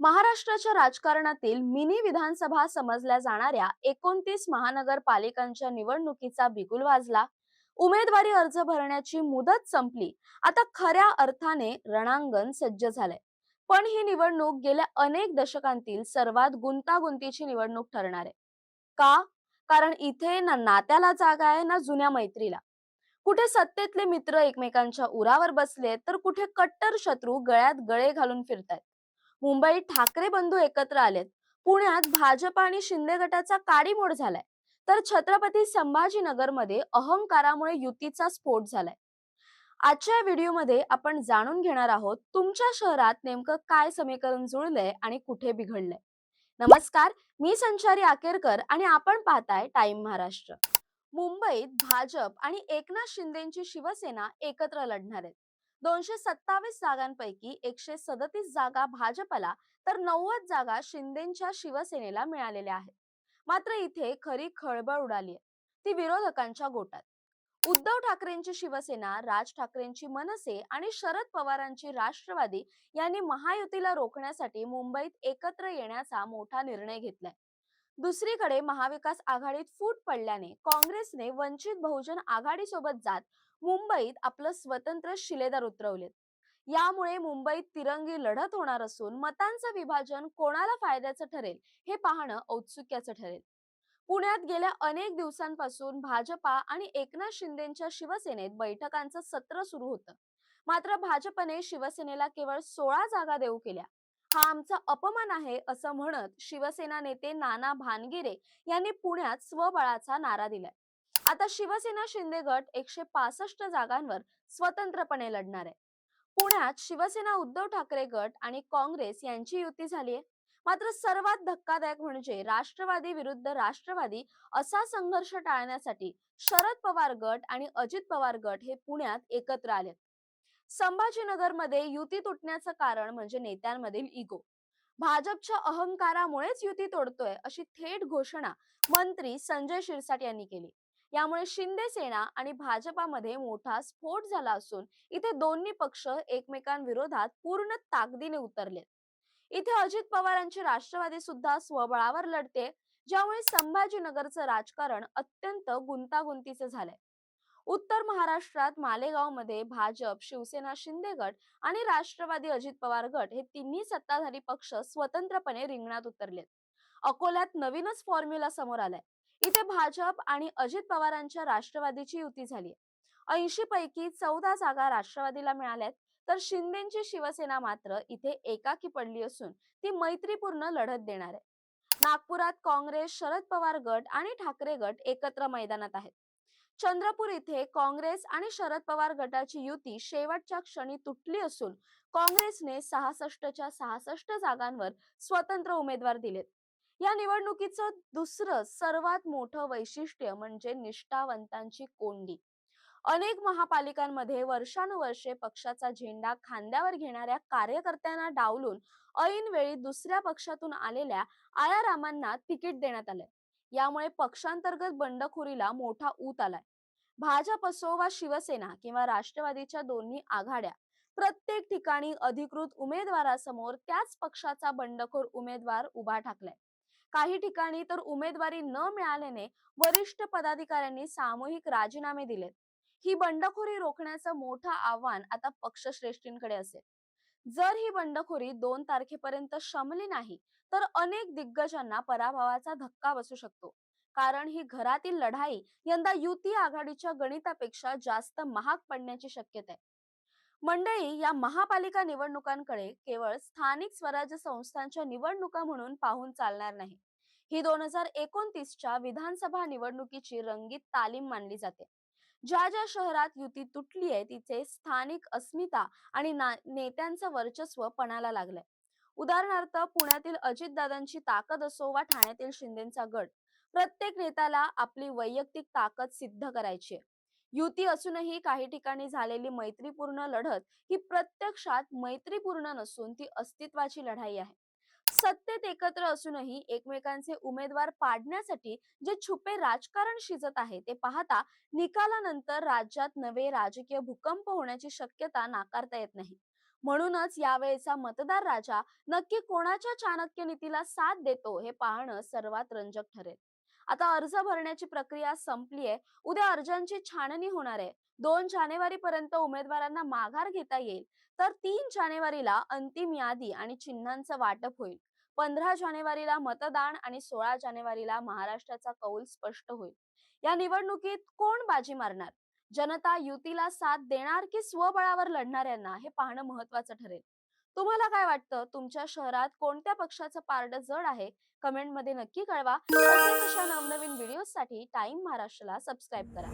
महाराष्ट्राच्या राजकारणातील मिनी विधानसभा समजल्या जाणाऱ्या 29 महानगरपालिकांच्या निवडणुकीचा बिगुल वाजला. उमेदवारी अर्ज भरण्याची मुदत संपली. आता खऱ्या अर्थाने रणांगण सज्ज झालंय. पण ही निवडणूक गेल्या अनेक दशकांतील सर्वात गुंतागुंतीची निवडणूक ठरणार आहे. का? कारण इथे ना नात्याला जागा आहे ना जुन्या मैत्रीला. कुठे सत्तेतले मित्र एकमेकांच्या उरावर बसले तर कुठे कट्टर शत्रू गळ्यात गळे घालून फिरतायत. मुंबईत ठाकरे बंधू एकत्र आलेत. पुण्यात भाजप आणि शिंदे गटाचा काडीमोड झालाय. तर छत्रपती संभाजीनगरमध्ये अहंकारामुळे युतीचा स्फोट झालाय. आजच्या व्हिडिओमध्ये आपण जाणून घेणार आहोत तुमच्या शहरात नेमकं काय समीकरण जुळलंय आणि कुठे बिघडलंय. नमस्कार, मी संचारी आकेरकर आणि आपण पाहताय टाइम महाराष्ट्र. मुंबईत भाजप आणि एकनाथ शिंदेची शिवसेना एकत्र लढणार आहेत. 227 जागांपैकी 137 जागा भाजपला तर 90 जागा शिंदेच्या शिवसेनेला मिळालेल्या आहेत. मात्र इथे खरी खळबळ उडाली आहे ती विरोधकांच्या गोटात. उद्धव ठाकरेंची शिवसेना, राज ठाकरेंची मनसे आणि शरद पवारांची राष्ट्रवादी यांनी महायुतीला रोखण्यासाठी मुंबईत एकत्र येण्याचा मोठा निर्णय घेतलाय. दुसरीकडे महाविकास आघाडीत फूट पडल्याने काँग्रेसने वंचित बहुजन आघाडी सोबत जात मुंबईत आपलं स्वतंत्र शिलेदार उतरवलेत. यामुळे मुंबईत तिरंगी लढत होणार असून मतांचं विभाजन कोणाला फायद्याचं ठरेल हे पाहणं औत्सुक्याचं ठरेल. पुण्यात गेल्या अनेक दिवसांपासून भाजपा आणि एकनाथ शिंदेच्या शिवसेनेत बैठकांचं सत्र सुरू होतं. मात्र भाजपने शिवसेनेला केवळ 16 जागा देऊ केल्या. हा आमचा अपमान आहे असं म्हणत शिवसेना नेते नाना भानगिरे यांनी पुण्यात स्वबळाचा नारा दिलाय. आता शिवसेना शिंदे गट 165 जागांवर स्वतंत्रपणे लढणार आहे. पुण्यात शिवसेना उद्धव ठाकरे गट आणि काँग्रेस यांची युती झाली आहे. मात्र सर्वात धक्कादायक म्हणजे राष्ट्रवादी विरुद्ध राष्ट्रवादी असा संघर्ष टाळण्यासाठी शरद पवार गट आणि अजित पवार गट हे पुण्यात एकत्र आले. संभाजीनगरमध्ये युती तुटण्याचं कारण म्हणजे नेत्यांमधील इगो. भाजपच्या अहंकारामुळेच युती तोडतोय अशी थेट घोषणा मंत्री संजय शिरसाट यांनी केली. यामुळे शिंदे सेना आणि भाजपामध्ये मोठा स्फोट झाला असून इथे दोन्ही पक्ष एकमेकांविरोधात पूर्ण ताकदीने उतरले. इथे अजित पवारांची राष्ट्रवादी सुद्धा स्वबळावर लढते, ज्यामुळे संभाजीनगरचं राजकारण अत्यंत गुंतागुंतीचे झालंय. उत्तर महाराष्ट्रात मालेगावमध्ये भाजप, शिवसेना शिंदे गट आणि राष्ट्रवादी अजित पवार गट हे तिन्ही सत्ताधारी पक्ष स्वतंत्रपणे रिंगणात उतरलेत. अकोल्यात नवीनच फॉर्म्युला समोर आलाय. इथे भाजप आणि अजित पवारांच्या राष्ट्रवादीची युती झाली. 80 पैकी 14 जागा राष्ट्रवादीला मिळाल्यात. तर शिंदेची शिवसेना मात्र इथे एकाकी पडली असून ती मैत्रीपूर्ण लढत देणार आहे. नागपुरात काँग्रेस, शरद पवार गट आणि ठाकरे गट एकत्र मैदानात आहेत. चंद्रपूर इथे काँग्रेस आणि शरद पवार गटाची युती शेवटच्या क्षणी तुटली असून काँग्रेसने 66च्या 66 जागांवर स्वतंत्र उमेदवार दिलेत. या निवडणुकीचं दुसरं सर्वात मोठं वैशिष्ट्य म्हणजे निष्ठावंतांची कोंडी. अनेक महापालिकांमध्ये वर्षानुवर्षे पक्षाचा झेंडा खांद्यावर घेणाऱ्या कार्यकर्त्यांना डावलून ऐनवेळी दुसऱ्या पक्षातून आलेल्या आयारामांना तिकीट देण्यात आलंय. यामुळे पक्षांतर्गत बंडखोरीला मोठा ऊत आलाय. भाजप असो वा शिवसेना किंवा राष्ट्रवादीच्या दोन्ही आघाड्या प्रत्येक ठिकाणी अधिकृत उमेदवारासमोर त्याच पक्षाचा बंडखोर उमेदवार उभा ठाकलाय. काही ठिकाणी तर उमेदवारी न मिळाल्याने वरिष्ठ पदाधिकाऱ्यांनी सामूहिक राजीनामे दिलेत. ही बंडखोरी रोखण्याचं मोठं आव्हान आता पक्षश्रेष्ठींकडे असेल. जर ही बंडखोरी 2 तारखेपर्यंत शमली नाही तर अनेक दिग्गजांना पराभवाचा धक्का बसू शकतो. कारण ही घरातील लढाई यंदा युती आघाडीच्या गणितापेक्षा जास्त महाग पडण्याची शक्यता आहे. मंडळी, या महापालिका निवडणुकांकडे केवळ स्थानिक स्वराज्य संस्थांच्या निवडणुका म्हणून पाहून चालणार नाही. ही 2029च्या विधानसभा निवडणुकीची रंगीत तालीम मानली जाते. ज्या ज्या शहरात युती तुटली आहे तिथे स्थानिक अस्मिता आणि नेत्यांचं वर्चस्व पणाला लागलंय. उदाहरणार्थ पुण्यातील अजितदादांची ताकद असो वा ठाण्यातील शिंदेचा गट, प्रत्येक नेत्याला आपली वैयक्तिक ताकद सिद्ध करायची आहे. युती असूनही काही ठिकाणी झालेली मैत्रीपूर्ण लढत ही प्रत्यक्षात मैत्रीपूर्ण नसून ती अस्तित्वाची लढाई आहे. सत्तेत एकत्र असूनही एकमेकांचे उमेदवार पाडण्यासाठी जे छुपे राजकारण शिजत आहे ते पाहता निकालानंतर राज्यात नवे राजकीय भूकंप होण्याची शक्यता नाकारता येत नाही. म्हणूनच यावेळेचा मतदार राजा नक्की कोणाच्या चाणक्य नीतीला साथ देतो हे पाहणं सर्वात रंजक ठरेल. आता अर्ज भरण्याची प्रक्रिया संपली आहे. उद्या अर्जांची छाननी होणार आहे. 2 जानेवारी पर्यंत उमेदवारांना माघार घेता येईल. तर 3 जानेवारीला अंतिम यादी आणि चिन्हांचं वाटप होईल. 15 जानेवारीला मतदान आणि 16 जानेवारीला महाराष्ट्राचा कौल स्पष्ट होईल. या निवडणुकीत कोण बाजी मारणार, जनता युतीला साथ देणार की स्वबळावर लढणाऱ्यांना, हे पाहणं महत्वाचं ठरेल. तुम्हाला काय वाटतं, तुमच्या शहरात कोणत्या पक्षाचं पारडं जड आहे? कमेंट मध्ये नक्की कळवा. असेच अशा नवनवीन व्हिडिओसाठी टाइम महाराष्ट्राला सबस्क्राईब करा.